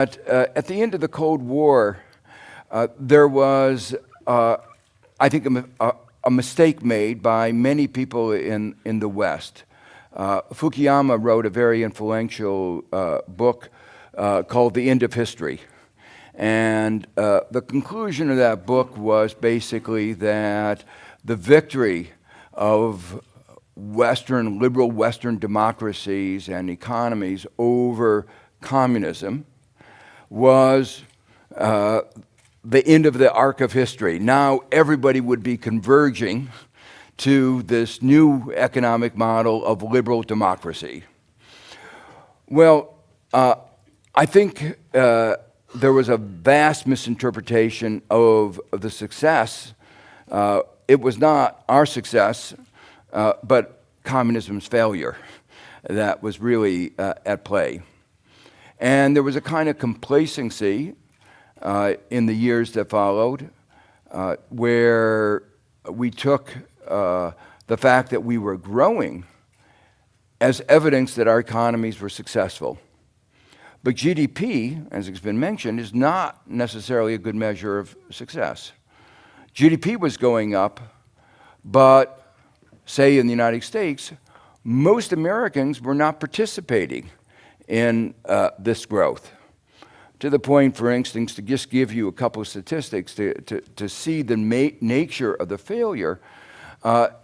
At the end of the Cold War, there was, I think, a mistake made by many people in the West. Fukuyama wrote a very influential book called The End of History. And the conclusion of that book was basically that the victory of liberal Western democracies and economies over communism was the end of the arc of history. Now everybody would be converging to this new economic model of liberal democracy. Well, I think there was a vast misinterpretation of the success. It was not our success, but communism's failure that was really at play. And there was a kind of complacency in the years that followed where we took the fact that we were growing as evidence that our economies were successful. But GDP, as it's been mentioned, is not necessarily a good measure of success. GDP was going up, but say in the United States, most Americans were not participating in this growth. To the point, for instance, to just give you a couple of statistics to see the nature of the failure, the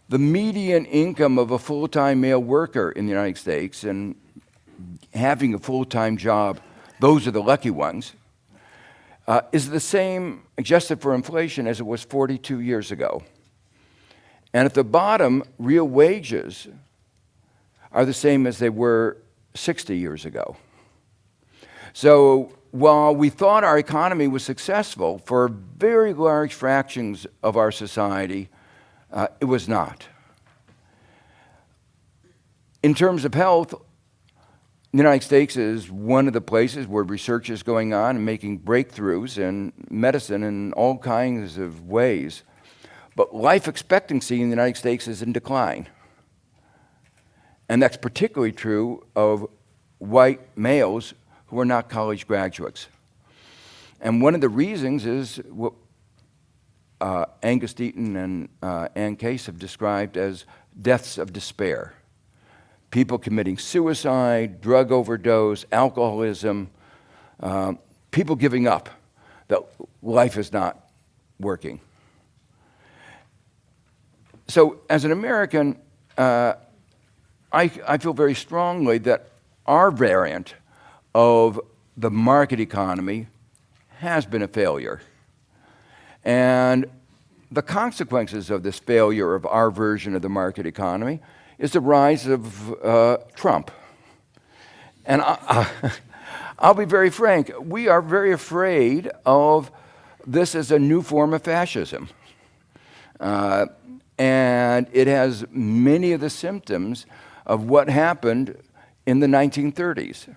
median income of a full-time male worker in the United States, and having a full-time job, those are the lucky ones, is the same, adjusted for inflation, as it was 42 years ago. And at the bottom, real wages are the same as they were 60 years ago. So while we thought our economy was successful for very large fractions of our society, it was not. In terms of health, the United States is one of the places where research is going on and making breakthroughs in medicine in all kinds of ways. But life expectancy in the United States is in decline. And that's particularly true of white males who are not college graduates. And one of the reasons is what Angus Deaton and Ann Case have described as deaths of despair. People committing suicide, drug overdose, alcoholism, people giving up, that life is not working. So as an American, I feel very strongly that our variant of the market economy has been a failure. And the consequences of this failure of our version of the market economy is the rise of Trump. And I'll be very frank, we are very afraid of this as a new form of fascism. And it has many of the symptoms of what happened in the 1930s.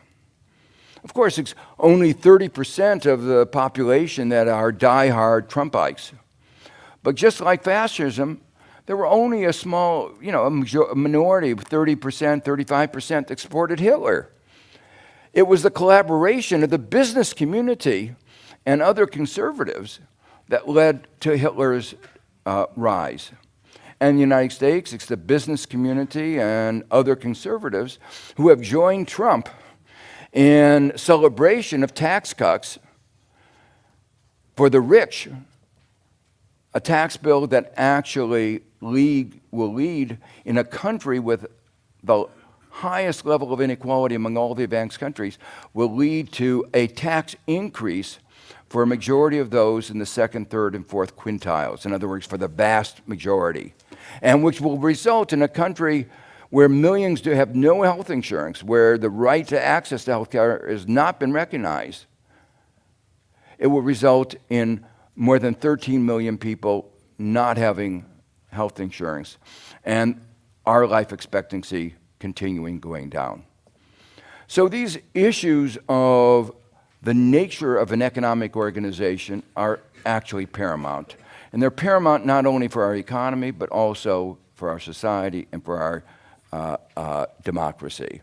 Of course, it's only 30% of the population that are die-hard Trumpites. But just like fascism, there were only a small, a minority, 30%, 35% that supported Hitler. It was the collaboration of the business community and other conservatives that led to Hitler's rise. And in the United States, it's the business community and other conservatives who have joined Trump in celebration of tax cuts for the rich, a tax bill that actually will lead in a country with the highest level of inequality among all the advanced countries, will lead to a tax increase for a majority of those in the second, third, and fourth quintiles. In other words, for the vast majority. And which will result in a country where millions have no health insurance, where the right to access to health care has not been recognized. It will result in more than 13 million people not having health insurance, and our life expectancy continuing going down. So these issues of the nature of an economic organization are actually paramount. And they're paramount not only for our economy, but also for our society and for our democracy.